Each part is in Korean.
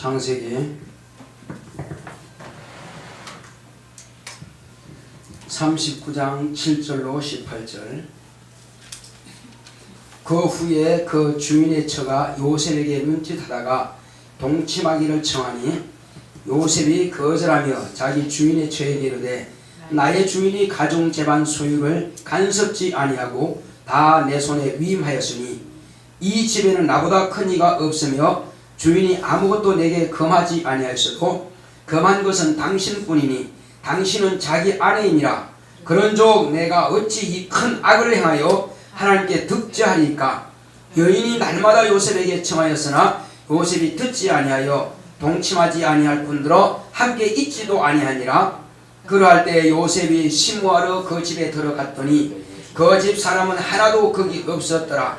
창세기 39장 7절로 18절. 그 후에 그 주인의 처가 요셉에게 눈짓하다가 동침하기를 청하니 요셉이 거절하며 자기 주인의 처에게 이르되 나의 주인이 가중 재반 소유를 간섭지 아니하고 다 내 손에 위임하였으니 이 집에는 나보다 큰 이가 없으며 주인이 아무것도 내게 금하지 아니하였고 금한 것은 당신뿐이니 당신은 자기 아내이니라. 그런즉 내가 어찌 이 큰 악을 행하여 하나님께 득죄하리까. 여인이 날마다 요셉에게 청하였으나 요셉이 듣지 아니하여 동침하지 아니할 뿐더러 함께 있지도 아니하니라. 그러할 때 요셉이 심부하러 그 집에 들어갔더니 그 집 사람은 하나도 거기 없었더라.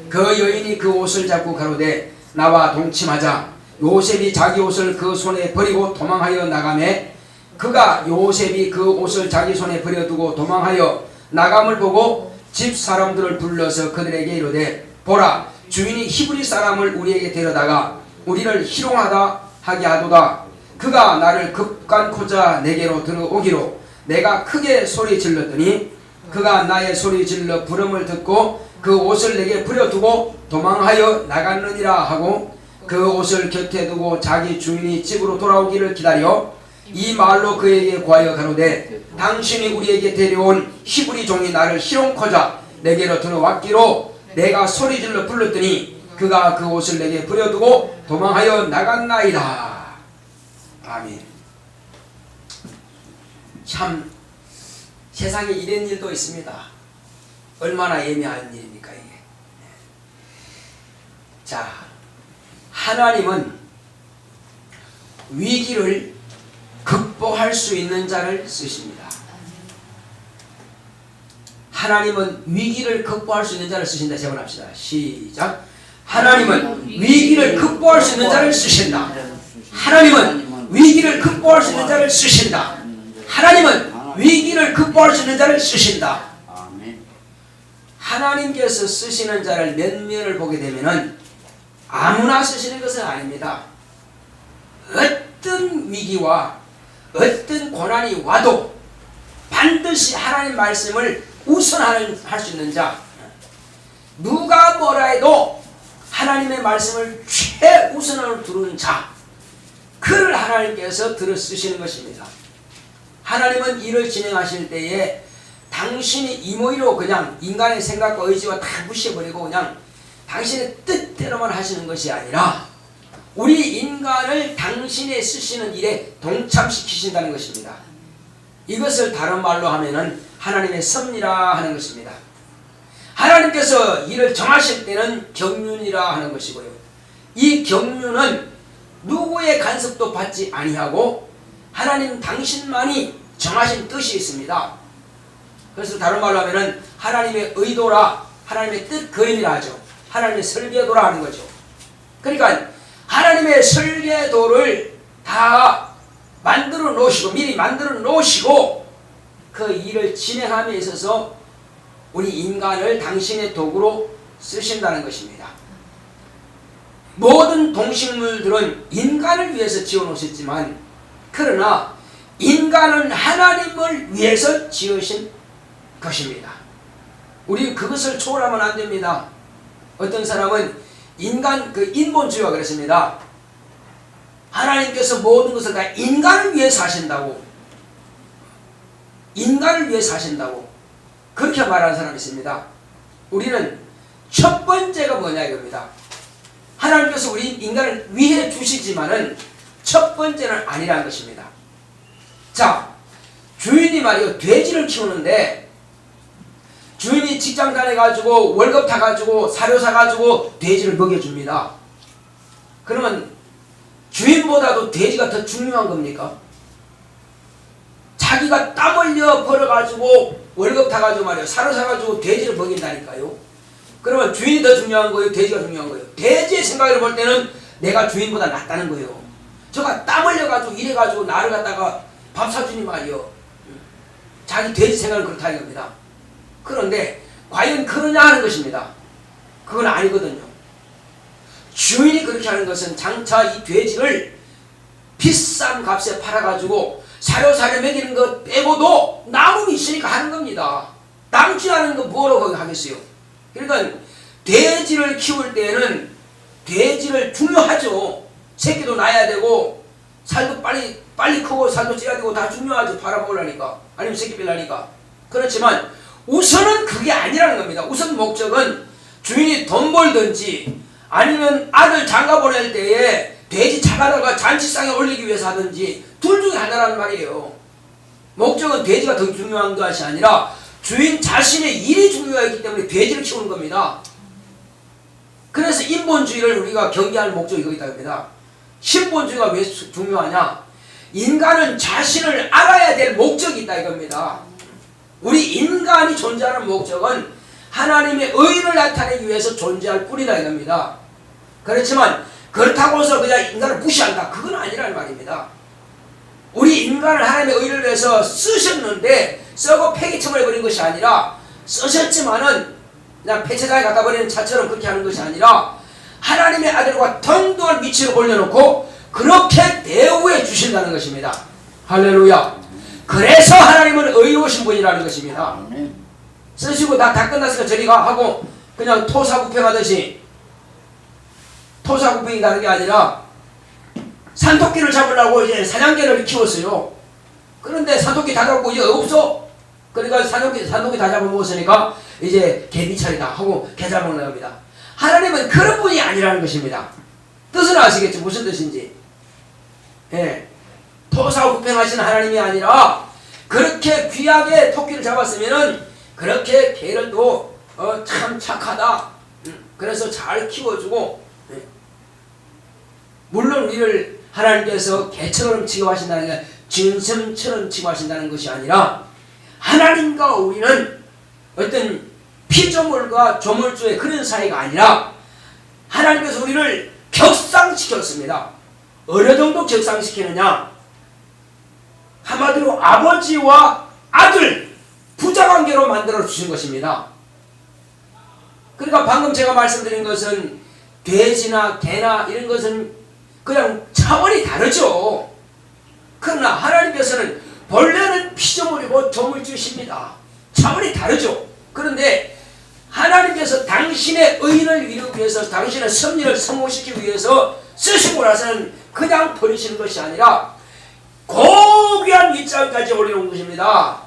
그 여인이 그 옷을 잡고 가로되 나와 동침하자. 요셉이 자기 옷을 그 손에 버리고 도망하여 나가매 그가 요셉이 그 옷을 자기 손에 버려두고 도망하여 나감을 보고 집 사람들을 불러서 그들에게 이르되 보라, 주인이 히브리 사람을 우리에게 데려다가 우리를 희롱하다 하게 하도다. 그가 나를 급간코자 내게로 들어오기로 내가 크게 소리 질렀더니 그가 나의 소리 질러 부름을 듣고 그 옷을 내게 버려두고 도망하여 나갔느니라 하고 그 옷을 곁에 두고 자기 주인이 집으로 돌아오기를 기다려 이 말로 그에게 구하여 가로되 당신이 우리에게 데려온 히브리 종이 나를 희롱코자 내게로 들어왔기로 내가 소리질러 불렀더니 그가 그 옷을 내게 버려두고 도망하여 나갔나이다. 아멘. 참 세상에 이런 일도 있습니다. 얼마나 예매한 일입니까 이게. 자, 하나님은 위기를 극복할 수 있는 자를 쓰십니다. 하나님은 위기를 극복할 수 있는 자를 쓰신다. 제발합시다. 시작. 하나님은 위기를 극복할 수 있는 자를 쓰신다. 하나님은 위기를 극복할 수 있는 자를 쓰신다. 하나님은 위기를 극복할 수 있는 자를 쓰신다. 하나님께서 쓰시는 자를 몇 면을 보게 되면은 아무나 쓰시는 것은 아닙니다. 어떤 위기와 어떤 고난이 와도 반드시 하나님 말씀을 우선할 수 있는 자, 누가 뭐라 해도 하나님의 말씀을 최우선으로 두는 자, 그를 하나님께서 들어 쓰시는 것입니다. 하나님은 일을 진행하실 때에 당신이 임의로 그냥 인간의 생각과 의지와 다 무시해버리고 그냥 당신의 뜻대로만 하시는 것이 아니라 우리 인간을 당신의 쓰시는 일에 동참시키신다는 것입니다. 이것을 다른 말로 하면은 하나님의 섭리라 하는 것입니다. 하나님께서 일을 정하실 때는 경륜이라 하는 것이고요. 이 경륜은 누구의 간섭도 받지 아니하고 하나님 당신만이 정하신 뜻이 있습니다. 그래서 다른 말로 하면은 하나님의 의도라, 하나님의 뜻거인이라 하죠. 하나님의 설계도라 하는 거죠. 그러니까 하나님의 설계도를 다 만들어 놓으시고 미리 만들어 놓으시고 그 일을 진행함에 있어서 우리 인간을 당신의 도구로 쓰신다는 것입니다. 모든 동식물들은 인간을 위해서 지어 놓으셨지만 그러나 인간은 하나님을 위해서 지으신 것입니다. 우리 그것을 초월하면 안 됩니다. 어떤 사람은 인본주의가 그랬습니다. 하나님께서 모든 것을 다 인간을 위해서 하신다고, 인간을 위해서 하신다고 그렇게 말하는 사람이 있습니다. 우리는 첫 번째가 뭐냐 이겁니다. 하나님께서 우리 인간을 위해 주시지만은 첫 번째는 아니라는 것입니다. 자, 주인이 말이요 돼지를 키우는데 주인이 직장 다녀가지고 월급 타가지고 사료 사가지고 돼지를 먹여줍니다. 그러면 주인보다도 돼지가 더 중요한 겁니까? 자기가 땀 흘려 벌어가지고 월급 타가지고 말이요 사료 사가지고 돼지를 먹인다니까요. 그러면 주인이 더 중요한 거예요? 돼지가 중요한 거예요? 돼지의 생각을 볼 때는 내가 주인보다 낫다는 거예요. 저가 땀 흘려가지고 일해가지고 나를 갖다가 밥 사주니 말이요. 자기 돼지 생각은 그렇다 이겁니다. 그런데 과연 그러냐 하는 것입니다. 그건 아니거든요. 주인이 그렇게 하는 것은 장차 이 돼지를 비싼 값에 팔아가지고 사료사료 먹이는 것 빼고도 남은 있으니까 하는 겁니다. 남지 않은 거 뭐로 거기 하겠어요. 그러니까 돼지를 키울 때는 돼지를 중요하죠. 새끼도 낳아야 되고 살도 빨리 크고 살도 찌야 되고 다 중요하죠. 팔아먹으려니까 아니면 새끼 빼려니까. 그렇지만 우선은 그게 아니라는 겁니다. 우선 목적은 주인이 돈 벌든지 아니면 아들 장가 보낼 때에 돼지 잡아다가 잔치상에 올리기 위해서 하든지 둘 중에 하나라는 말이에요. 목적은 돼지가 더 중요한 것이 아니라 주인 자신의 일이 중요하기 때문에 돼지를 키우는 겁니다. 그래서 인본주의를 우리가 경계할 목적이 거기다 합니다. 신본주의가 왜 중요하냐? 인간은 자신을 알아야 될 목적이 있다 이겁니다. 우리 인간이 존재하는 목적은 하나님의 의를 나타내기 위해서 존재할 뿐이다 이겁니다. 그렇지만 그렇다고 해서 그냥 인간을 무시한다, 그건 아니라는 말입니다. 우리 인간을 하나님의 의를 위해서 쓰셨는데 썩어 폐기처벌해버린 것이 아니라, 쓰셨지만은 그냥 폐차장에 갖다 버리는 차처럼 그렇게 하는 것이 아니라 하나님의 아들과 동등한 위치를 올려놓고 그렇게 대우해 주신다는 것입니다. 할렐루야. 그래서 하나님은 의로우신 분이라는 것입니다. 쓰시고 다 끝났으니까 저리가 하고 그냥 토사구팽하듯이, 토사구팽이 다른 게 아니라 산토끼를 잡으려고 이제 사냥개를 키웠어요. 그런데 산토끼 다 잡고 이제 없어. 그러니까 산토끼 다 잡아먹었으니까 이제 개미 차례다 하고 개 잡아먹는 겁니다. 하나님은 그런 분이 아니라는 것입니다. 뜻은 아시겠죠? 무슨 뜻인지. 예. 토사구팽하시는 하나님이 아니라 그렇게 귀하게 토끼를 잡았으면은 그렇게 개를 또 참 착하다. 그래서 잘 키워주고, 물론 우리를 하나님께서 개처럼 취급하신다는 게 짐승처럼 취급하신다는 것이 아니라 하나님과 우리는 어떤 피조물과 조물주의 그런 사이가 아니라 하나님께서 우리를 격상시켰습니다. 어느 정도 격상시키느냐? 한마디로 아버지와 아들 부자관계로 만들어 주신 것입니다. 그러니까 방금 제가 말씀드린 것은 돼지나 개나 이런 것은 그냥 차원이 다르죠. 그러나 하나님께서는 본래는 피조물이고 조물주십니다. 차원이 다르죠. 그런데 하나님께서 당신의 의를 이루기 위해서, 당신의 섭리를 성공시키기 위해서 쓰시고 나서는 그냥 버리시는 것이 아니라 고귀한 윗장까지 올려놓은 것입니다.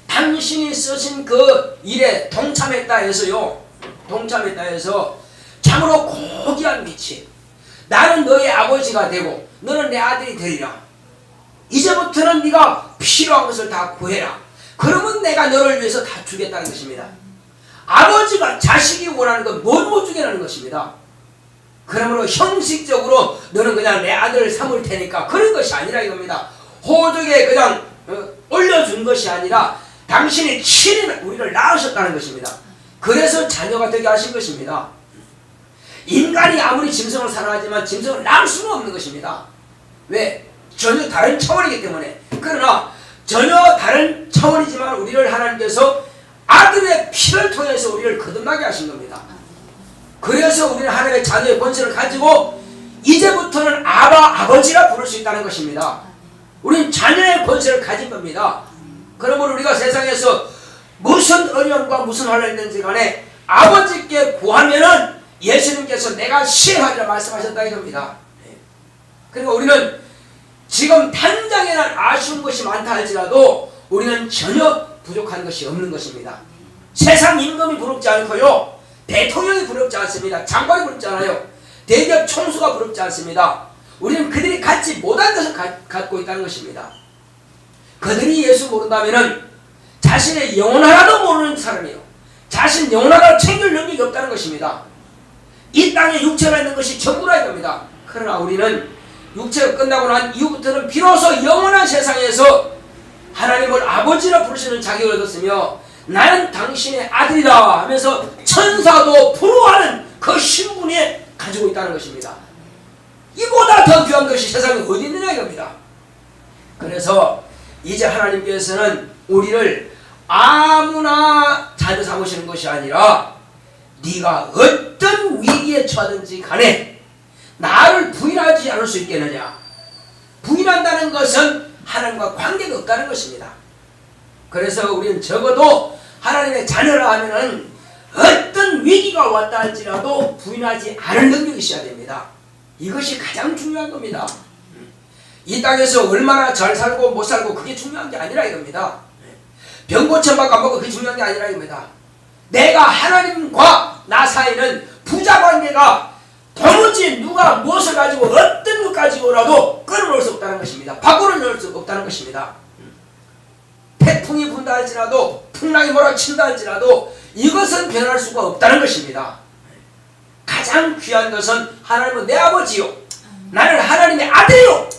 당신이 쓰신 그 일에 동참했다 해서요, 동참했다 해서 참으로 고귀한 위치, 나는 너의 아버지가 되고 너는 내 아들이 되리라. 이제부터는 네가 필요한 것을 다 구해라. 그러면 내가 너를 위해서 다 주겠다는 것입니다. 아버지가 자식이 원하는 건 못 주겠다는 것입니다. 그러므로 형식적으로 너는 그냥 내 아들을 삼을 테니까 그런 것이 아니라 이겁니다. 호적에 그냥 올려준 것이 아니라 당신이 친히 우리를 낳으셨다는 것입니다. 그래서 자녀가 되게 하신 것입니다. 인간이 아무리 짐승을 사랑하지만 짐승을 낳을 수는 없는 것입니다. 왜? 전혀 다른 차원이기 때문에. 그러나 전혀 다른 차원이지만 우리를 하나님께서 아들의 피를 통해서 우리를 거듭나게 하신 겁니다. 그래서 우리는 하나님의 자녀의 권세를 가지고 이제부터는 아버지라 부를 수 있다는 것입니다. 우리는 자녀의 권세를 가진 겁니다. 그러므로 우리가 세상에서 무슨 어려움과 무슨 환란이 있는지 간에 아버지께 구하면은 예수님께서 내가 시행하리라 말씀하셨다 이겁니다. 그리고 우리는 지금 당장에 난 아쉬운 것이 많다 할지라도 우리는 전혀 부족한 것이 없는 것입니다. 세상 임금이 부럽지 않고요, 대통령이 부럽지 않습니다. 장관이 부럽지 않아요. 대기업 총수가 부럽지 않습니다. 우리는 그들이 갖지 못한 것을 갖고 있다는 것입니다. 그들이 예수 모른다면은 자신의 영혼 하나도 모르는 사람이에요. 자신 영혼 하나를 챙길 능력이 없다는 것입니다. 이 땅에 육체가 있는 것이 전부라 이겁니다. 그러나 우리는 육체가 끝나고 난 이후부터는 비로소 영원한 세상에서 하나님을 아버지라 부르시는 자격을 얻었으며 나는 당신의 아들이다 하면서 천사도 부러워하는 그 신분에 가지고 있다는 것입니다. 이보다 더 귀한 것이 세상에 어디 있느냐 이겁니다. 그래서 이제 하나님께서는 우리를 아무나 자녀 삼으시는 것이 아니라 네가 어떤 어떤 위기에 처하든지 간에 나를 부인하지 않을 수 있겠느냐? 부인한다는 것은 하나님과 관계가 없다는 것입니다. 그래서 우리는 적어도 하나님의 자녀라 하면은 어떤 위기가 왔다 할지라도 부인하지 않을 능력이 있어야 됩니다. 이것이 가장 중요한 겁니다. 이 땅에서 얼마나 잘 살고 못 살고 그게 중요한 게 아니라 이겁니다. 병 고쳐먹고 안 먹고 그게 중요한 게 아니라 이겁니다. 내가 하나님과 나 사이는 부자 관계가 도무지 누가 무엇을 가지고 어떤 것 가지고라도 끌어놓을 수 없다는 것입니다. 밖으로 넣을 수 없다는 것입니다. 태풍이 분다 할지라도 풍랑이 몰아친다 할지라도 이것은 변할 수가 없다는 것입니다. 가장 귀한 것은 하나님은 내 아버지요 나는 하나님의 아들이요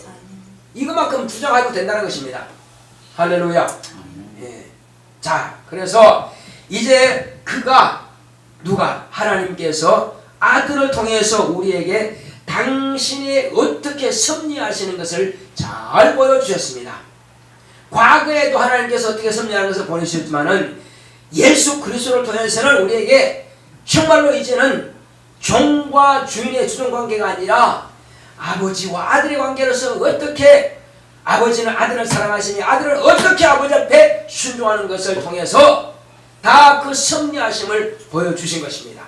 이것만큼 주장해도 된다는 것입니다. 할렐루야. 예. 자, 그래서 이제 그가 누가 하나님께서 아들을 통해서 우리에게 당신이 어떻게 섭리하시는 것을 잘 보여주셨습니다. 과거에도 하나님께서 어떻게 섭리하는 것을 보내주셨지만은 예수 그리스도를 통해서는 우리에게 정말로 이제는 종과 주인의 주종관계가 아니라 아버지와 아들의 관계로서 어떻게 아버지는 아들을 사랑하시니 아들은 어떻게 아버지 앞에 순종하는 것을 통해서 다 그 섭리하심을 보여주신 것입니다.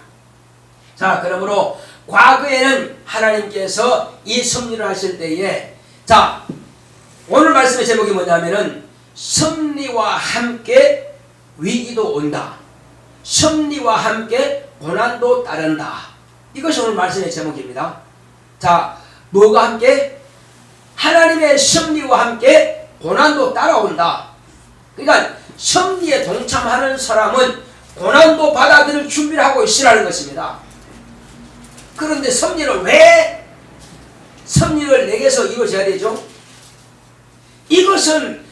자, 그러므로 과거에는 하나님께서 이 섭리를 하실 때에 자, 오늘 말씀의 제목이 뭐냐면은 섭리와 함께 위기도 온다. 섭리와 함께 고난도 따른다. 이것이 오늘 말씀의 제목입니다. 자, 뭐가 함께? 하나님의 섭리와 함께 고난도 따라온다. 그러니까 섭리에 동참하는 사람은 고난도 받아들일 준비를 하고 있으라는 것입니다. 그런데 섭리를 왜 섭리를 내게서 이루어져야 되죠? 이것은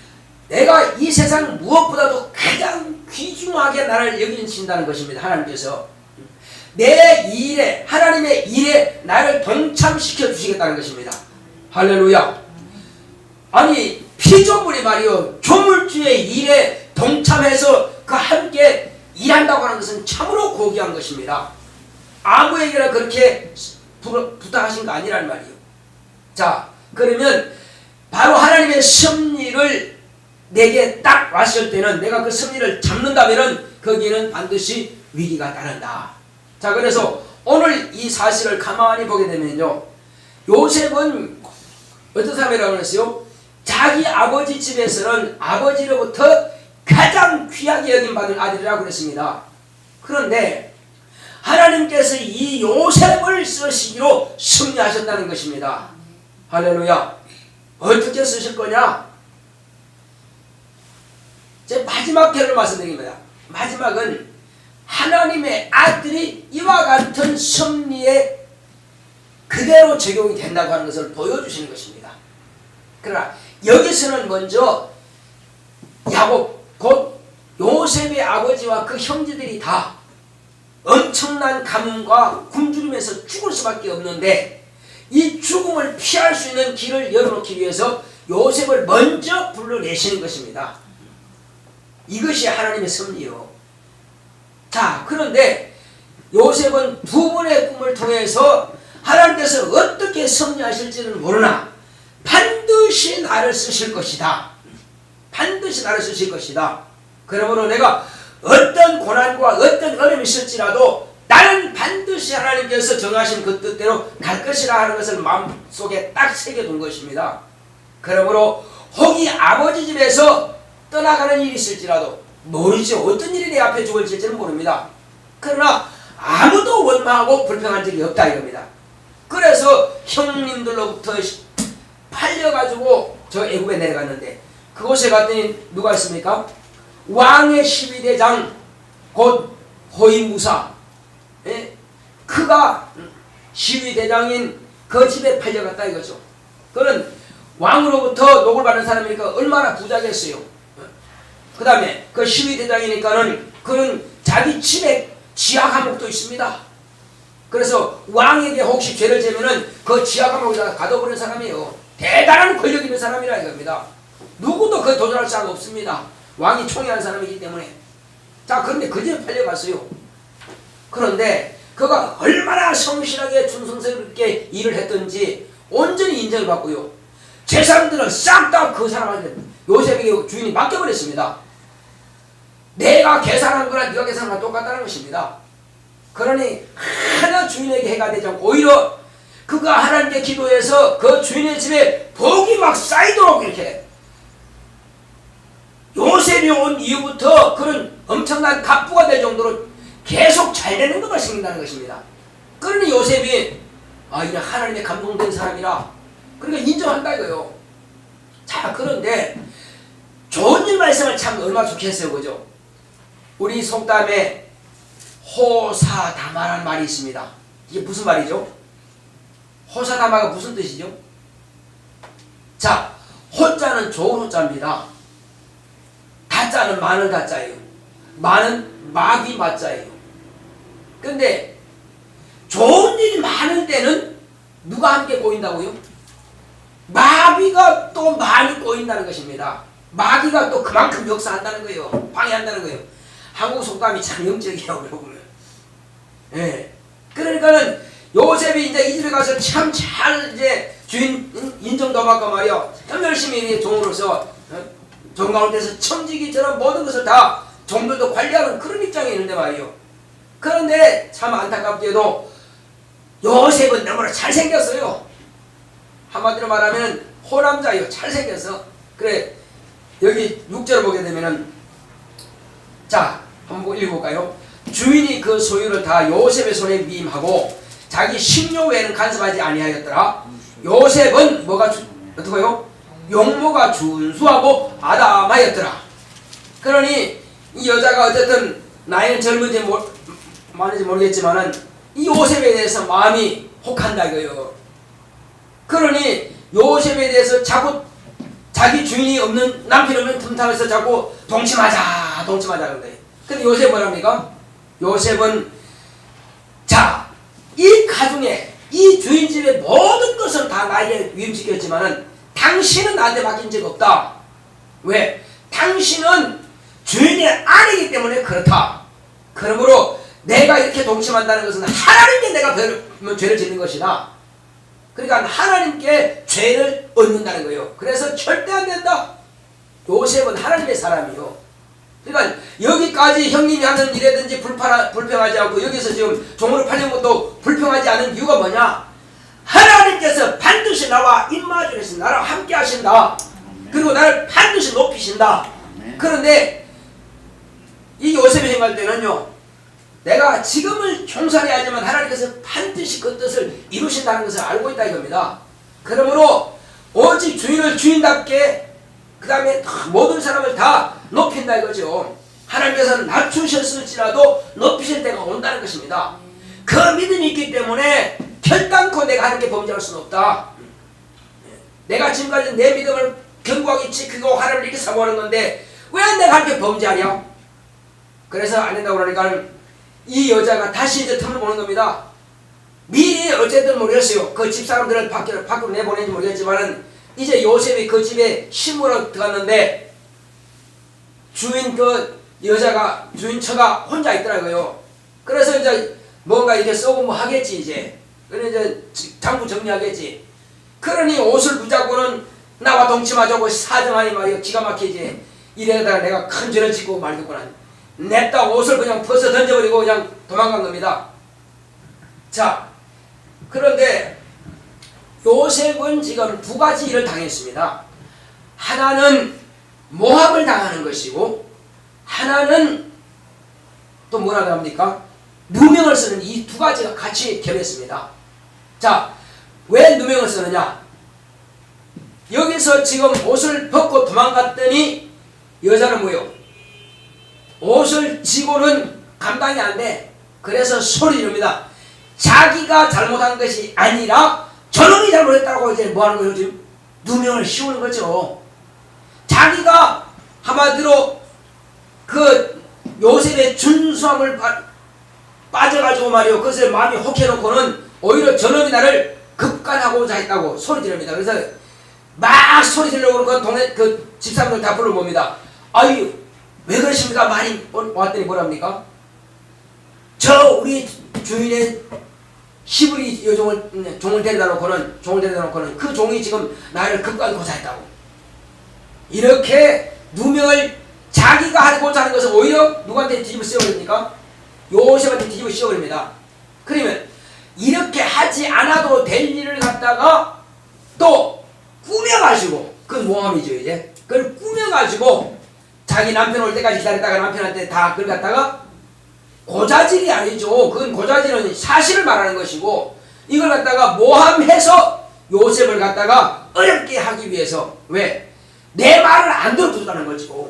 내가 이 세상 무엇보다도 가장 귀중하게 나를 여기신다는 것입니다. 하나님께서 내 일에 하나님의 일에 나를 동참시켜 주시겠다는 것입니다. 할렐루야. 아니 피조물이 말이요 조물주의 일에 동참해서 그 함께 일한다고 하는 것은 참으로 고귀한 것입니다. 아무에게나 그렇게 부탁하신 거 아니란 말이에요. 자, 그러면 바로 하나님의 섭리를 내게 딱 왔을 때는 내가 그 섭리를 잡는다면은 거기에는 반드시 위기가 따른다. 자, 그래서 오늘 이 사실을 가만히 보게 되면요, 요셉은 어떤 사람이라고 그랬어요? 자기 아버지 집에서는 아버지로부터 가장 귀하게 여김받은 아들이라고 그랬습니다. 그런데 하나님께서 이 요셉을 쓰시기로 섭리하셨다는 것입니다. 할렐루야. 어떻게 쓰실 거냐? 제 마지막 결을 말씀드립니다. 마지막은 하나님의 아들이 이와 같은 섭리에 그대로 적용이 된다고 하는 것을 보여주시는 것입니다. 그러나 여기서는 먼저 야곱 곧 요셉의 아버지와 그 형제들이 다 엄청난 가뭄과 굶주림에서 죽을 수밖에 없는데 이 죽음을 피할 수 있는 길을 열어놓기 위해서 요셉을 먼저 불러내시는 것입니다. 이것이 하나님의 섭리요. 자, 그런데 요셉은 두 번의 꿈을 통해서 하나님께서 어떻게 섭리하실지는 모르나 반드시 나를 쓰실 것이다. 반드시 나를 쓰실 것이다. 그러므로 내가 어떤 고난과 어떤 어려움이 있을지라도 나는 반드시 하나님께서 정하신 그 뜻대로 갈 것이라 하는 것을 마음속에 딱 새겨둔 것입니다. 그러므로 혹이 아버지 집에서 떠나가는 일이 있을지라도 모르죠. 어떤 일이 내 앞에 주어질지는 모릅니다. 그러나 아무도 원망하고 불평한 적이 없다 이겁니다. 그래서 형님들로부터 팔려가지고 저 애굽에 내려갔는데 그곳에 갔더니 누가 있습니까? 왕의 12대장 곧 호위무사, 예? 그가 12대장인 그 집에 팔려갔다 이거죠. 그는 왕으로부터 녹을 받는 사람이니까 얼마나 부자겠어요. 그 다음에 그 12대장이니까는 그는 자기 집에 지하 감옥도 있습니다. 그래서 왕에게 혹시 죄를 지면은 그 지하 감옥에다 가둬버리는 사람이에요. 대단한 권력 있는 사람이라 이겁니다. 누구도 그 도전할 사람 없습니다. 왕이 총애한 사람이기 때문에. 자, 그런데 그 집에 팔려갔어요. 그런데 그가 얼마나 성실하게 충성스럽게 일을 했던지 온전히 인정을 받고요. 재산들은 싹 다 그 사람한테 요셉에게 주인이 맡겨버렸습니다. 내가 계산한 거나 네가 계산한 거나 똑같다는 것입니다. 그러니 하나 주인에게 해가 되지 않고 오히려 그가 하나님께 기도해서 그 주인의 집에 복이 막 쌓이도록 이렇게 요셉이 온 이후부터 그런 엄청난 갑부가 될 정도로 계속 잘 되는 것만 생긴다는 것입니다. 그러니 요셉이 이게 하나님의 감동된 사람이라 그러니까 인정한다 이거요. 자, 그런데 좋은 일 말씀을 참 얼마나 좋겠어요, 그죠? 우리 속담에 호사다마라는 말이 있습니다. 이게 무슨 말이죠? 호사다마가 무슨 뜻이죠? 자, 호자는 좋은 호자입니다. 다자는 많은 다자예요. 많은 마귀 마자예요. 근데 좋은 일이 많을 때는 누가 함께 꼬인다고요? 마귀가 또 많이 꼬인다는 것입니다. 마귀가 또 그만큼 역사한다는 거예요. 방해한다는 거예요. 한국 속담이 참 영적이에요, 여러분. 예. 그러니까는 요셉이 이제 이 집에 가서 참 잘 이제 주인 인정도 받고 말이야. 참 열심히 종으로서 종 가운데서 청지기처럼 모든 것을 다 종들도 관리하는 그런 입장에 있는데 말이요. 그런데 참 안타깝게도 요셉은 너무나 잘생겼어요. 한마디로 말하면 호남자예요. 잘생겼어. 그래, 여기 6절을 보게 되면은, 자, 한번 읽어볼까요? 주인이 그 소유를 다 요셉의 손에 위임하고 자기 식료 외에는 간섭하지 아니하였더라. 요셉은 어떡해요? 용모가 준수하고 아담하였더라. 그러니 이 여자가 어쨌든 나이는 젊은지 많은지 모르겠지만은 이 요셉에 대해서 마음이 혹한다 이거예요. 그러니 요셉에 대해서 자꾸 자기 주인이 없는 남편 없는 틈타면서 자꾸 동침하자 그런데, 근데 요셉 뭐랍니까? 요셉은 자, 이 가중에 이 주인 집의 모든 것은 다 나에게 위임시켰지만은 당신은 나한테 맡긴 적 없다. 왜? 당신은 주인의 아내이기 때문에 그렇다. 그러므로 내가 이렇게 동침한다는 것은 하나님께 내가 죄를 짓는 것이다. 그러니까 하나님께 죄를 얻는다는 거예요. 그래서 절대 안 된다. 요셉은 하나님의 사람이요. 그러니까 여기까지 형님이 하는 일이라든지 불평하지 않고 여기서 지금 종으로 팔린 것도 불평하지 않은 이유가 뭐냐? 하나님께서 반드시 나와 임마주에서 나랑 함께 하신다. 그리고 나를 반드시 높이신다. 그런데 이 요셉이 생각할 때는요, 내가 지금을 총살이 하지만 하나님께서 반드시 그 뜻을 이루신다는 것을 알고 있다 이겁니다. 그러므로 오직 주인을 주인답게 그 다음에 모든 사람을 다 높인다 이거죠. 하나님께서는 낮추셨을지라도 높이실 때가 온다는 것입니다. 그 믿음이 있기 때문에 결단코 내가 하나님께 범죄할 수는 없다. 내가 지금까지 내 믿음을 견고하게 지키고 하나님을 이렇게 사모하는 건데 왜 내가 하나님께 범죄하냐? 그래서 안 된다고 그러니까 이 여자가 다시 이제 틈을 보는 겁니다. 미리 어쨌든 모르겠어요. 그 집사람들을 밖으로 내보낸지 모르겠지만은 이제 요셉이 그 집에 신부로 들어갔는데 주인 그 여자가 주인 처가 혼자 있더라고요. 그래서 이제 뭔가 이렇게 쏘고 뭐 하겠지 이제. 그래 이제 장부 정리하겠지. 그러니 옷을 붙잡고는 나와 동침하자고 사정하니 말이야 기가 막히지. 이래다가 내가 큰 죄를 짓고 말겠구나. 냈다 옷을 그냥 벗어 던져버리고 그냥 도망간 겁니다. 자, 그런데 요셉은 지금 두 가지 일을 당했습니다. 하나는 모함을 당하는 것이고 하나는 또 뭐라고 합니까? 누명을 쓰는 이 두 가지가 같이 결했습니다. 자, 왜 누명을 쓰느냐? 여기서 지금 옷을 벗고 도망갔더니 여자는 뭐요? 옷을 지고는 감당이 안 돼. 그래서 소리 지릅니다. 자기가 잘못한 것이 아니라 저놈이 잘못했다고 이제 뭐 하는 거예요? 지금 누명을 씌우는 거죠. 자기가 한마디로 그 요셉의 준수함을 빠져가지고 말이요. 그것을 마음이 혹해놓고는 오히려 저놈이 나를 급간하고자 했다고 소리 지릅니다. 그래서 막 소리 지르려고 그 동네 그 집사람들 다 불러봅니다. 아유, 왜 그러십니까? 많이 왔더니 뭐랍니까? 저 우리 주인의 히브리 여종을 종을 데려다 놓고는 그 종이 지금 나를 극도하게 고사했다고. 이렇게 누명을 자기가 하고자 하는 것을 오히려 누구한테 뒤집어 씌워버립니까? 요셉한테 뒤집어 씌워버립니다. 그러면 이렇게 하지 않아도 될 일을 갖다가 또 꾸며가지고, 그건 모함이죠. 이제 그걸 꾸며가지고 자기 남편 올 때까지 기다렸다가 남편한테 다 그걸 갖다가, 고자질이 아니죠. 그건 고자질은 사실을 말하는 것이고, 이걸 갖다가 모함해서 요셉을 갖다가 어렵게 하기 위해서, 왜? 내 말을 안 들어주다는 거죠.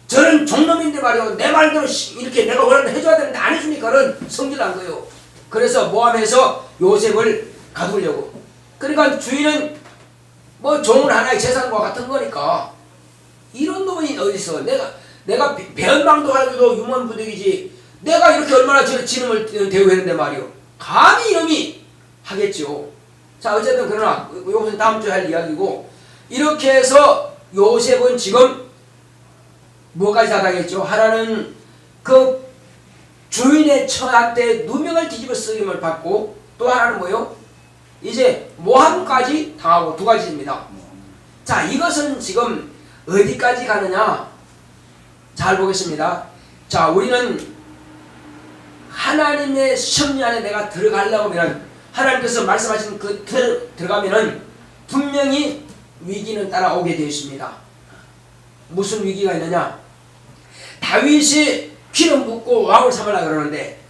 저는 종놈인데 말이요, 내 말대로 이렇게 내가 원하는 해줘야 되는데 안 해주니까 는 성질난 거예요. 그래서 모함해서 요셉을 가두려고. 그러니까 주인은 뭐 종은 하나의 재산과 같은 거니까, 이런 놈이 어디서 내가 배은망도 가지고 유먼부득이지, 내가 이렇게 얼마나 지름을 대우했는데 말이요, 감히 이놈이 하겠죠. 자, 어쨌든 그러나 이것은 다음 주에 할 이야기고, 이렇게 해서 요셉은 지금 뭐까지 다 당했죠? 하나는 그 주인의 처한테 누명을 뒤집어 쓰임을 받고, 또 하나는 뭐요? 이제 모함까지 당하고, 두 가지입니다. 자, 이것은 지금 어디까지 가느냐? 잘 보겠습니다. 자, 우리는 하나님의 섭리 안에 내가 들어가려고 하면, 하나님께서 말씀하신 그 들어가면은 분명히 위기는 따라오게 되어 있습니다. 무슨 위기가 있느냐? 다윗이 기름 붓고 왕을 삼으려고 그러는데,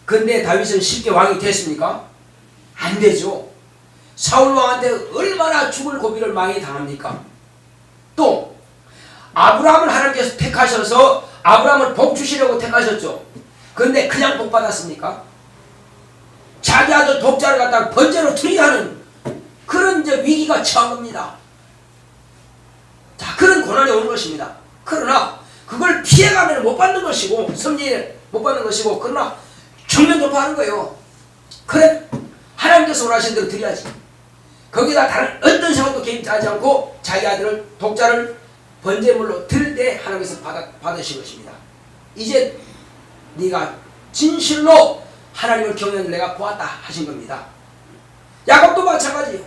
근데 다윗은 쉽게 왕이 됐습니까? 안 되죠. 사울 왕한테 얼마나 죽을 고비를 많이 당합니까? 또 아브라함을 하나님께서 택하셔서 아브라함을 복 주시려고 택하셨죠. 근데 그냥 복 받았습니까? 자기 아들 독자를 갖다가 번제로 투리하는 그런 이제 위기가 처한 겁니다. 자, 그런 고난이 오는 것입니다. 그러나 그걸 피해가면 못 받는 것이고, 섭리를 못 받는 것이고, 그러나 정면 돌파하는 거예요. 그래, 하나님께서 원하신 대로 드려야지. 거기다 다른 어떤 생각도 개입하지 않고 자기 아들을 독자를 번제물로 드릴 때 하나님께서 받으신 것입니다. 이제 네가 진실로 하나님을 경외하는 내가 보았다 하신 겁니다. 야곱도 마찬가지예요.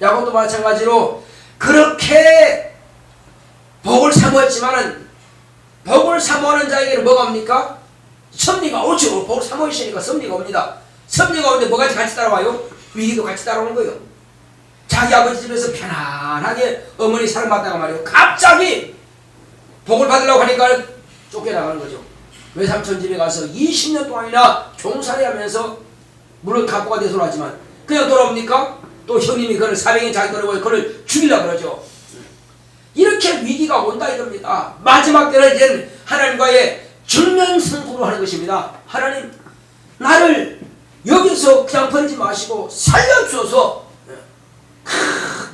야곱도 마찬가지로 그렇게 복을 사모했지만은, 복을 사모하는 자에게는 뭐가 옵니까? 섭리가 오죠. 복을 사모하시니까 섭리가 옵니다. 섭리가 오는데 뭐가 같이 따라와요? 위기도 같이 따라오는 거예요. 자기 아버지 집에서 편안하게 어머니 사랑받다가 말이에요, 갑자기 복을 받으려고 하니까 쫓겨나가는 거죠. 외삼촌 집에 가서 20년 동안이나 종살이 하면서, 물론 갑부가 돼서 하지만 그냥 돌아옵니까? 또 형님이 그를 400년 자기 돌아오고 그를 죽이려고 그러죠. 이렇게 위기가 온다 이겁니다. 마지막 때는 이제 하나님과의 정면승부로 하는 것입니다. 하나님, 나를 여기서 그냥 버리지 마시고 살려주셔서.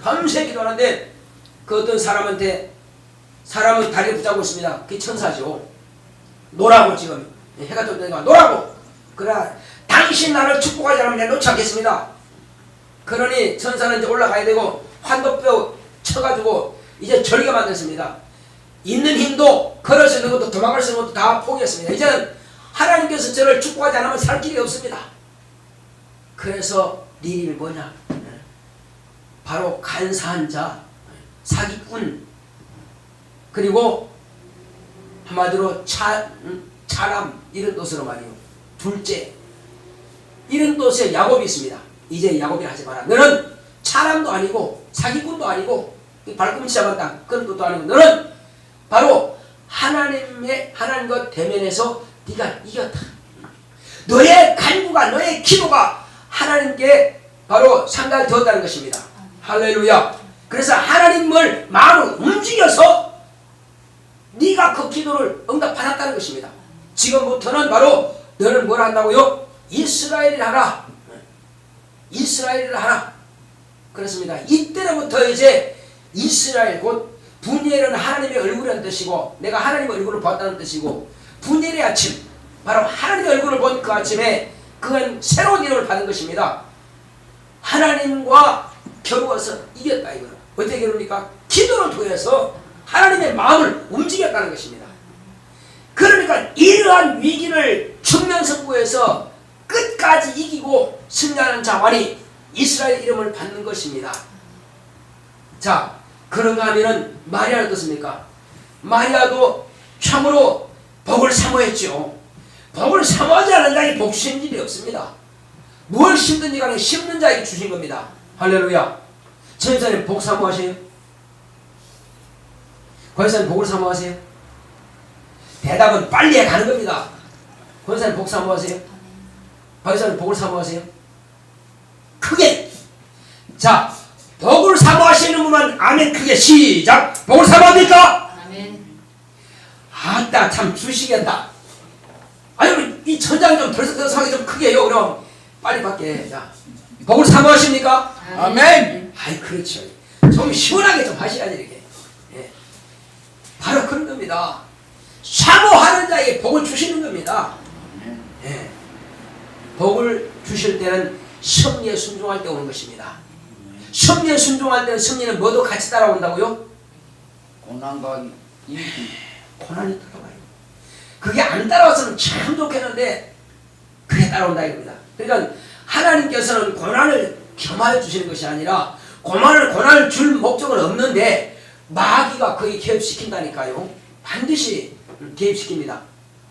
밤새 기도하는데 그 어떤 사람은 다리를 붙잡고 있습니다. 그게 천사죠. 노라고, 지금 해가 떠니까 노라고. 그러나 당신 나를 축복하지 않으면 내가 놓지 않겠습니다. 그러니 천사는 이제 올라가야 되고 환도뼈 쳐가지고 이제 절개 만들었습니다. 있는 힘도, 걸을 수 있는 것도, 도망갈 수 있는 것도 다 포기했습니다. 이제는 하나님께서 저를 축복하지 않으면 살 길이 없습니다. 그래서 네 이름이 뭐냐? 바로 간사한 자, 사기꾼, 그리고 한마디로 차남, 이런 뜻으로 말이요, 둘째, 이런 뜻의 야곱이 있습니다. 이제 야곱이라 하지 마라. 너는 차남도 아니고 사기꾼도 아니고 발꿈치 잡았다 그런 것도 아니고, 너는 바로 하나님과 대면해서 네가 이겼다. 너의 간구가, 너의 기도가 하나님께 바로 상달이 되었다는 것입니다. 할렐루야. 그래서 하나님을 마음을 움직여서 네가 그 기도를 응답받았다는 것입니다. 지금부터는 바로 너는 뭘 한다고요? 이스라엘을 하라. 이스라엘을 하라. 그렇습니다. 이때로부터 이제 이스라엘, 곧 분열은 하나님의 얼굴이라는 뜻이고, 내가 하나님의 얼굴을 보았다는 뜻이고, 분열의 아침, 바로 하나님의 얼굴을 본 그 아침에 그건 새로운 이름을 받은 것입니다. 하나님과 겨루어서 이겼다 이거는. 어떻게 겨룹니까? 기도를 통해서 하나님의 마음을 움직였다는 것입니다. 그러니까 이러한 위기를 성명선고에서 끝까지 이기고 승리하는 자만이 이스라엘 이름을 받는 것입니다. 자, 그런가 하면은 마리아는 어떻습니까? 마리아도 참으로 복을 사모했죠. 복을 사모하지 않은 자에게 복 주신 일이 없습니다. 무엇 심든지 간에 심는 자에게 주신 겁니다. 할렐루야. 전사님 복 사모하세요? 권사님 복을 사모하세요? 대답은 빨리 해 가는 겁니다. 권사님 복 사모하세요? 권사님 복을 사모하세요? 크게. 자, 복을 사모하시는 분만 아멘 크게 시작. 복을 사모합니까? 아멘. 아따 참 주시겠다. 아유 이 천장 좀 덜썩덜썩하게 좀 크게 해요. 그럼 빨리 받게. 자, 복을 사모하십니까? 아멘. 아이 그렇죠. 좀 시원하게 좀 하셔야지 이렇게. 예. 바로 그런 겁니다. 사모하는 자에게 복을 주시는 겁니다. 예. 복을 주실 때는 섭리에 순종할 때 오는 것입니다. 섭리에 순종할 때는 섭리는 뭐도 같이 따라온다고요? 고난과 인기. 고난이 따라와요. 그게 안 따라와서는 참 좋겠는데 그게 따라온다 이겁니다. 그러니까 하나님께서는 고난을 겸하여 주시는 것이 아니라 고난을 줄 목적은 없는데 마귀가 거의 개입시킨다니까요. 반드시 개입시킵니다.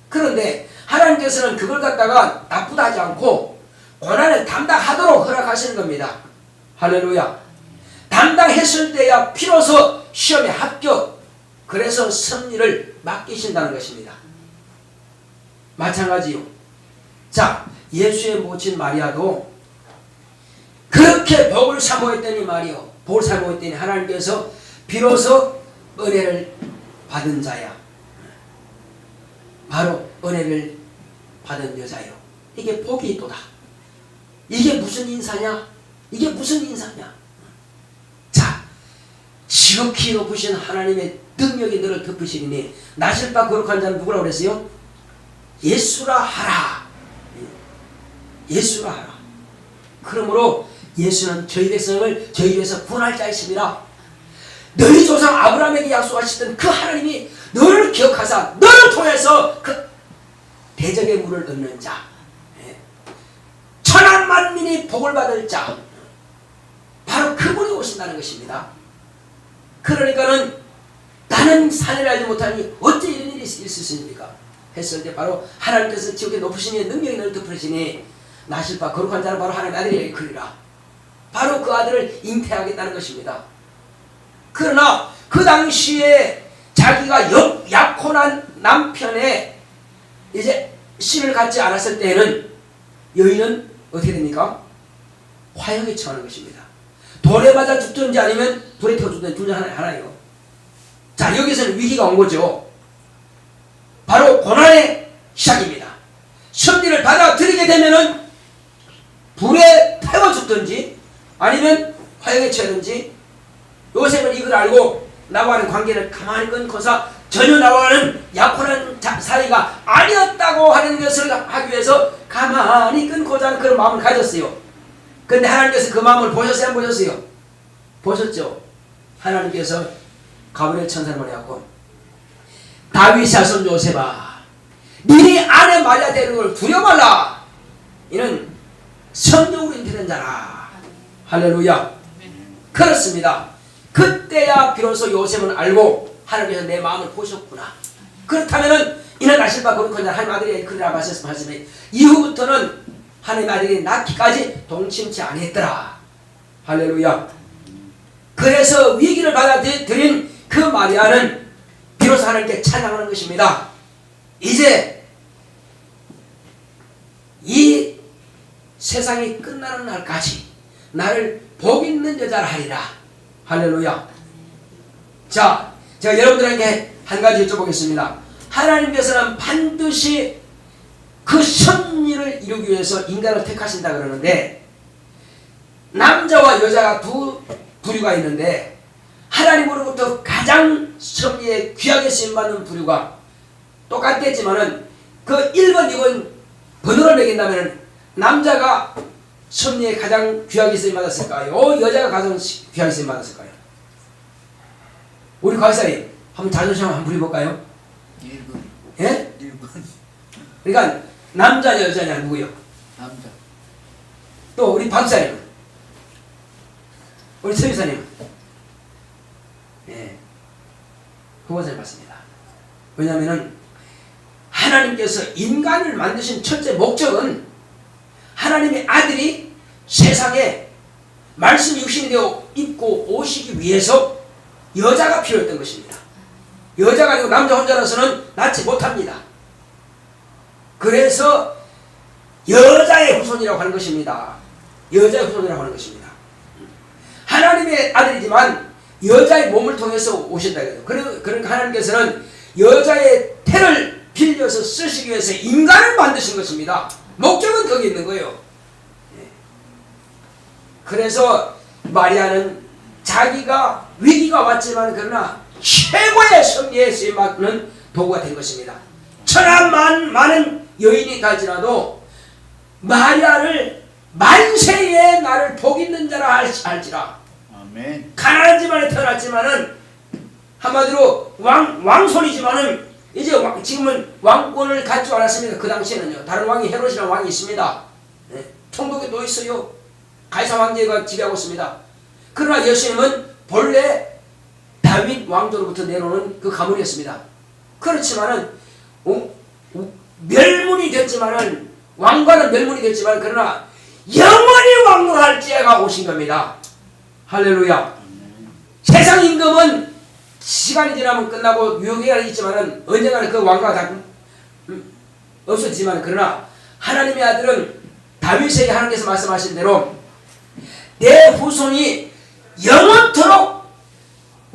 그런데 하나님께서는 그걸 갖다가 나쁘다 하지 않고 고난을 담당하도록 허락하시는 겁니다. 할렐루야. 담당했을 때야 비로소 시험에 합격, 그래서 승리를 맡기신다는 것입니다. 마찬가지요. 자, 예수의 모친 마리아도 그렇게 복을 사모했더니 말이요, 복을 사모했더니 하나님께서 비로소 은혜를 받은 자야. 바로 은혜를 받은 여자요. 이게 복이 있도다. 이게 무슨 인사냐? 이게 무슨 인사냐? 자, 지극히 높으신 하나님의 능력이 너를 덮으시리니 나실 바 거룩한 자는 누구라고 그랬어요? 예수라 하라. 예수라 하라. 그러므로 예수는 저희 백성을 저희 위해서 구원할 자이십니다. 너희 조상 아브라함에게 약속하시던 그 하나님이 너를 기억하사 너를 통해서 그 대적의 물을 얻는 자, 천한 만민이 복을 받을 자, 바로 그분이 오신다는 것입니다. 그러니까는 나는 사내를 알지 못하니 어찌 이런 일이 있을 수 있습니까? 했을 때 바로 하나님께서 지옥에 높으신 이의 능력이 너를 덮으시니 나실 바 거룩한 자는 바로 하나님의 아들이 그리라. 바로 그 아들을 잉태하겠다는 것입니다. 그러나 그 당시에 자기가 약혼한 남편의 이제 신을 갖지 않았을 때에는 여인은 어떻게 됩니까? 화형에 처하는 것입니다. 돌에 맞아 죽든지 아니면 불에 태워 죽든지 둘 중 하나예요. 자, 여기서는 위기가 온 거죠. 바로 고난의 시작입니다. 섭리를 받아들이게 되면은 불에 태워 죽든지 아니면 화형에 처하든지. 요셉은 이걸 알고 나와는 관계를 가만히 끊고서 전혀 나와는 약혼한 사이가 아니었다고 하는 것을 하기 위해서 가만히 끊고자 하는 그런 마음을 가졌어요. 그런데 하나님께서 그 마음을 보셨어요? 안 보셨어요? 보셨죠? 하나님께서 가브리엘 천사를 보내갖고 다윗의 자손 요셉아, 네 아내 마리아 되는 걸 두려워 말라. 이는 성령으로 잉태된 자라. 할렐루야. 그렇습니다. 그때야 비로소 요셉은 알고 하나님께서 내 마음을 보셨구나. 그렇다면은 이는 나실 바 거룩한 자 하나님 아들이 그리라 말씀하시니 이후부터는 하나님 아들이 낳기까지 동침치 아니했더라. 할렐루야. 그래서 위기를 받아들인 그 마리아는 비로소 하나님께 찬양하는 것입니다. 이제 이 세상이 끝나는 날까지 나를 복 있는 여자라 하리라. 할렐루야. 자, 제가 여러분들에게 한 가지 여쭤보겠습니다. 하나님께서는 반드시 그 섭리를 이루기 위해서 인간을 택하신다 그러는데, 남자와 여자가 두 부류가 있는데 하나님으로부터 가장 섭리에 귀하게 쓰임받는 부류가 똑같겠지만은 그 1번, 2번 번호를 매긴다면 남자가 섭리에 가장 귀하게 쓰임받았을까요? 여자가 가장 귀하게 쓰임받았을까요? 우리 과사님 한번 자존심 한번 부려볼까요? 1번. 예? 1번. 그러니까 남자 여자냐 누구요? 남자. 또 우리 박사님, 우리 서유사님, 예, 후보자를 받습니다. 왜냐하면은 하나님께서 인간을 만드신 첫째 목적은 하나님의 아들이 세상에 말씀 육신이 되어 입고 오시기 위해서 여자가 필요했던 것입니다. 여자가 아니고 남자 혼자라서는 낳지 못합니다. 그래서 여자의 후손이라고 하는 것입니다. 여자의 후손이라고 하는 것입니다. 하나님의 아들이지만 여자의 몸을 통해서 오신다. 그러니까 하나님께서는 여자의 태를 빌려서 쓰시기 위해서 인간을 만드신 것입니다. 목적은 거기 있는 거예요. 그래서 마리아는 자기가 위기가 왔지만 그러나 최고의 승리에 쓰임받는 도구가 된 것입니다. 천한 많은 여인이 갈지라도 마리아를 만세에 나를 복 있는 자라 할지라. 아멘. 가난한 집안에 태어났지만은 한마디로 왕손이지만은 이제 지금은 왕권을 갖지 않았습니다. 그 당시에는요. 다른 왕이 헤롯이라는 왕이 있습니다. 네. 총독에 또 있어요. 가이사 황제가 지배하고 있습니다. 그러나 예수님은 본래 다윗 왕조로부터 내려오는 그 가문이었습니다. 그렇지만은 멸문이 됐지만은 왕과는 멸문이 됐지만 그러나 영원히 왕노할 지혜가 오신 겁니다. 할렐루야. 세상 임금은 시간이 지나면 끝나고 유효기가 있지만은 언젠가는 그 왕과 다 없어지지만 그러나 하나님의 아들은 다윗에게 하나님께서 말씀하신 대로 내 후손이 영원토록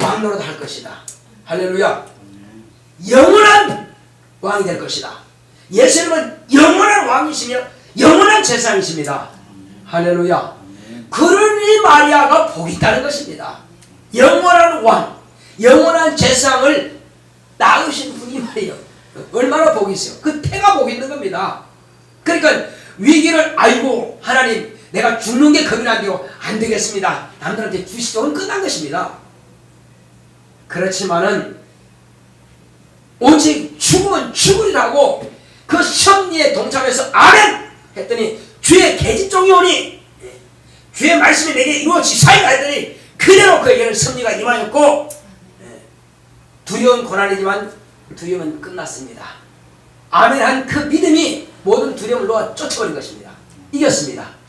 왕노릇 할 것이다. 할렐루야. 영원한 왕이 될 것이다. 예수님은 영원한 왕이시며 영원한 제사장이십니다. 할렐루야. 그러니 마리아가 복이 있다는 것입니다. 영원한 왕, 영원한 제사장을 낳으신 분이 말이에요. 얼마나 복이 있어요. 그 태가 복이 있는 겁니다. 그러니까 위기를 알고 하나님 내가 죽는 게 겁이 나요. 안 되겠습니다. 남들한테 주시도록 끝난 것입니다. 그렇지만은 오직 죽으면 죽으리라고 그 섭리에 동참해서 아멘 했더니 주의 계집종이 오니 주의 말씀이 내게 이루어지사이다 했더니 그대로 그에게는 섭리가 임하였고 두려운 고난이지만 두려움은 끝났습니다. 아멘 한 그 믿음이 모든 두려움을 놓아 쫓아버린 것입니다. 이겼습니다.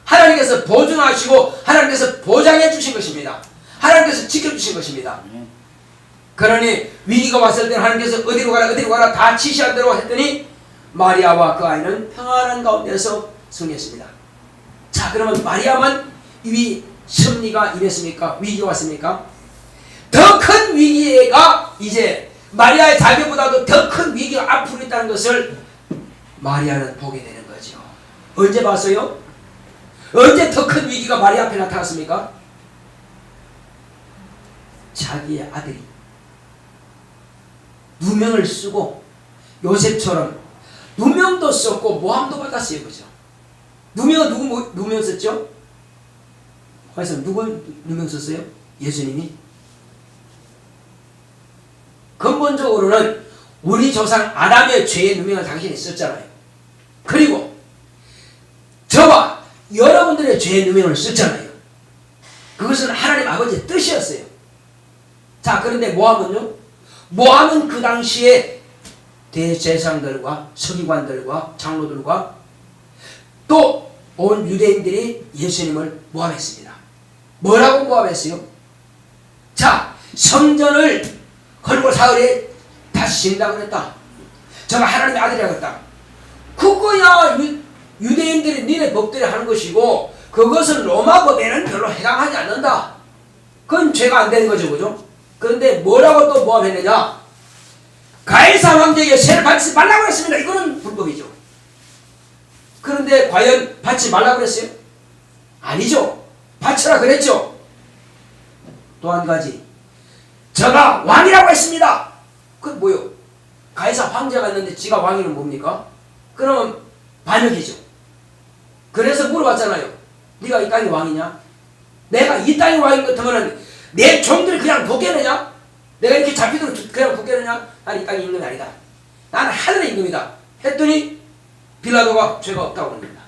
하나님께서 보증하시고 하나님께서 보장해 주신 것입니다. 하나님께서 지켜주신 것입니다. 그러니 위기가 왔을 때는 하나님께서 어디로 가라 다 지시한 대로 했더니 마리아와 그 아이는 평안한 가운데서 승리했습니다. 자, 그러면 마리아만 이 승리가 임했습니까? 위기가 왔습니까? 더 큰 위기가 이제 마리아의 자녀보다도 더 큰 위기가 앞으로 있다는 것을 마리아는 보게 되는 거죠. 언제 봤어요? 언제 더 큰 위기가 마리아 앞에 나타났습니까? 자기의 아들이 누명을 쓰고 요셉처럼 누명도 썼고 모함도 받았어요. 그죠? 누명은 누구 누명 썼죠? 과연 누구 누명 썼어요? 예수님이? 근본적으로는 우리 조상 아담의 죄의 누명을 당신이 썼잖아요. 그리고 저와 여러분들의 죄의 누명을 썼잖아요. 그것은 하나님 아버지의 뜻이었어요. 자, 그런데 모함은요? 모함은 그 당시에 대제사장들과 서기관들과 장로들과 또 온 유대인들이 예수님을 모함했습니다. 뭐라고 모함했어요? 자, 성전을 헐고 사흘에 다시 짓는다고 그랬다. 저가 하나님의 아들이라고 했다. 그거야 유대인들이 니네 법들이 하는 것이고 그것은 로마 법에는 별로 해당하지 않는다. 그건 죄가 안 되는 거죠. 그죠? 그런데 뭐라고 또 모함했느냐? 가이사 황제에게 세를 받지 말라고 했습니다. 이거는 불법이죠. 그런데 과연 받지 말라고 그랬어요? 아니죠. 바쳐라 그랬죠. 또 한 가지, 저가 왕이라고 했습니다. 그건 뭐요? 가이사 황제가 있는데 지가 왕이면 뭡니까? 그러면 반역이죠. 그래서 물어봤잖아요. 네가 이 땅의 왕이냐? 내가 이 땅의 왕인 것 같으면 내 종들이 그냥 도깨느냐? 내가 이렇게 잡히도록 그냥 도깨느냐? 나는 이 땅의 임금이 아니다. 나는 하늘의 임금이다. 했더니 빌라도가 죄가 없다고 합니다.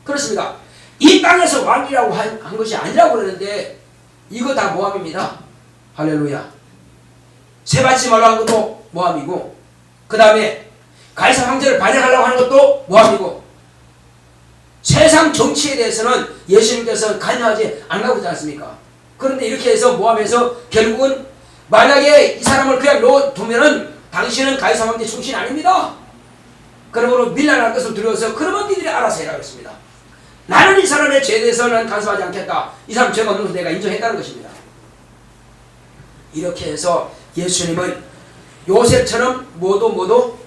그렇습니다. 이 땅에서 왕이라고 한 것이 아니라고 그러는데 이거 다 모함입니다. 할렐루야. 세 받지 말라고 한 것도 모함이고, 그 다음에 가이사 황제를 반역하려고 하는 것도 모함이고, 세상 정치에 대해서는 예수님께서는 관여하지 않으라고 하지 않습니까? 그런데 이렇게 해서 모함해서 결국은 만약에 이 사람을 그냥 놓으면은 당신은 가이사 황제 충신이 아닙니다. 그러므로 밀려날 것을 두려워서 그러면 니들이 알아서 해라 그랬습니다. 나는 이 사람의 죄에 대해서는 간섭하지 않겠다. 이 사람 죄가 없는 것을 내가 인정했다는 것입니다. 이렇게 해서 예수님은 요셉처럼 모두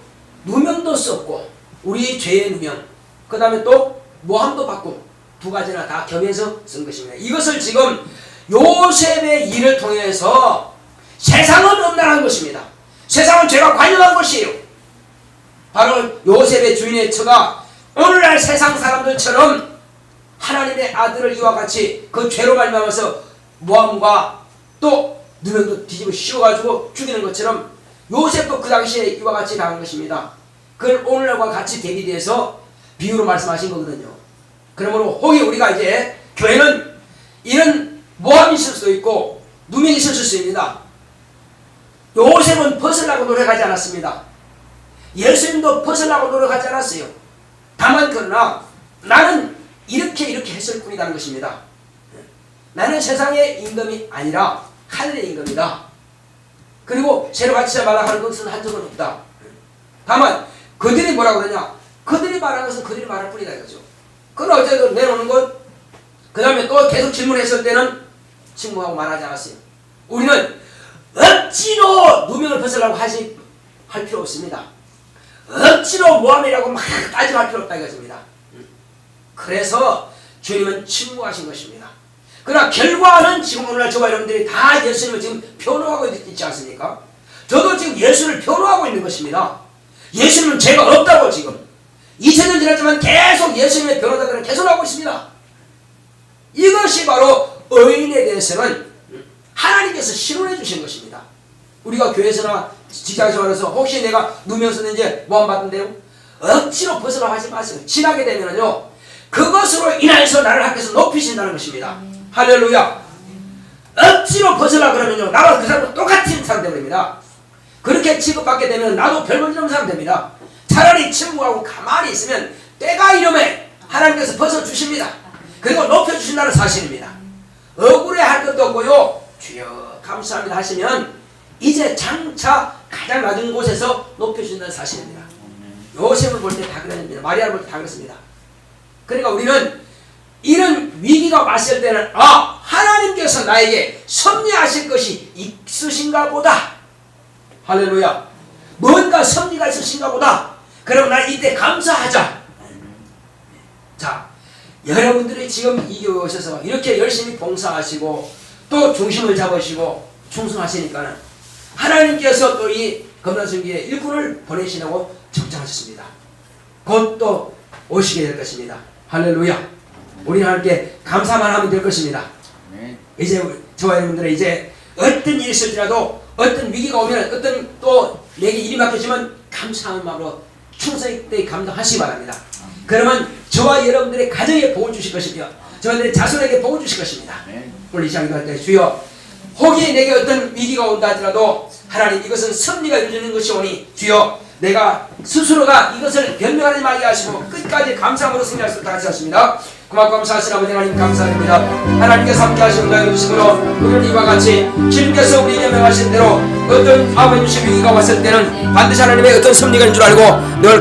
누명도 썼고 우리 죄의 누명, 그 다음에 또 모함도 받고 두 가지나 다 겸해서 쓴 것입니다. 이것을 지금 요셉의 일을 통해서 세상은 음란한 것입니다. 세상은 죄가 관여한 것이에요. 바로 요셉의 주인의 처가 오늘날 세상 사람들처럼 하나님의 아들을 이와 같이 그 죄로 말미암아서 모함과 또 누명도 뒤집어 씌워가지고 죽이는 것처럼 요셉도 그 당시에 이와 같이 당한 것입니다. 그걸 오늘날과 같이 대비돼서 비유로 말씀하신 거거든요. 그러므로 혹이 우리가 이제 교회는 이런 모함이 있을 수도 있고 누명이 있을 수 있습니다. 요셉은 벗으려고 노력하지 않았습니다. 예수님도 벗으려고 노력하지 않았어요. 다만 그러나 나는 이렇게 했을 뿐이라는 것입니다. 나는 세상의 임금이 아니라 하늘의 임금이다. 그리고 죄를 받지 말라 하는 것은 한 적은 없다. 다만 그들이 뭐라고 그러냐? 그들이 말하는 것은 그들이 말할 뿐이다 이거죠. 그걸 어쨌든 내놓는 것, 그 다음에 또 계속 질문했을 때는 침묵하고 말하지 않았어요. 우리는 억지로 누명을 벗으려고 할 필요 없습니다. 억지로 모함이라고 막 따지고 할 필요 없다 이것입니다. 그래서 주님은 침묵하신 것입니다. 그러나 결과는 지금 오늘날 저와 여러분들이 다 예수님을 지금 변호하고 있지 않습니까? 저도 지금 예수를 변호하고 있는 것입니다. 예수님은 죄가 없다고 지금 2000년 지났지만 계속 예수님의 변호자들은 계속 하고 있습니다. 이것이 바로 의인에 대해서는 하나님께서 신원해 주신 것입니다. 우리가 교회에서나 직장생활에서 혹시 내가 누명 썼는지 모함 받는데요? 억지로 벗으라고 하지 마세요. 지나게 되면요 그것으로 인해서 나를 하나님께서 높이신다는 것입니다. 할렐루야. 억지로 벗으라 그러면요 나와 그 사람과 똑같은 사람 됩니다. 그렇게 취급받게 되면 나도 별볼 일 없는 사람 됩니다. 차라리 침묵하고 가만히 있으면 때가 이름에 하나님께서 벗어주십니다. 그리고 높여주신다는 사실입니다. 억울해할 것도 없고요 주여 감사합니다 하시면 이제 장차 가장 낮은 곳에서 높여주신다는 사실입니다. 요셉을 볼 때 다 그랬습니다. 마리아를 볼 때 다 그랬습니다. 그러니까 우리는 이런 위기가 왔을 때는 하나님께서 나에게 섭리하실 것이 있으신가 보다. 할렐루야. 뭔가 섭리가 있으신가 보다. 그럼 나 이때 감사하자. 자, 여러분들이 지금 이 교회에 오셔서 이렇게 열심히 봉사하시고 또 중심을 잡으시고 충성하시니까는 하나님께서 또 이 검단순기의 일꾼을 보내시라고 작정하셨습니다. 곧 또 오시게 될 것입니다. 할렐루야. 우리 하나님께 감사만 하면 될 것입니다. 이제 저와 여러분들은 이제 어떤 일이 있을지라도 어떤 위기가 오면 어떤 또 내게 일이 맡겨지면 감사한 마음으로 충성되게 감당하시기 바랍니다. 그러면 저와 여러분들의 가정에 복을 주실 것이며 저희들의 자손에게 복을 주실 것입니다. 오늘 이 시간 기도할 때 주여 혹이 내게 어떤 위기가 온다 하더라도 하나님 이것은 섭리가 이루어지는 것이 오니 주여 내가 스스로가 이것을 변명하지 말게 하시고 끝까지 감사함으로 승리할 수 있도록 하셨습니다. 고맙고 감사하신 아버지 하나님 감사드립니다. 하나님께서 함께 하시는 은혜를 주심으로 우리는 이와 같이 주님께서 우리에게 명하신 대로 어떤 아버지 주신 위기가 왔을 때는 반드시 하나님의 어떤 섭리가 있는 줄 알고 늘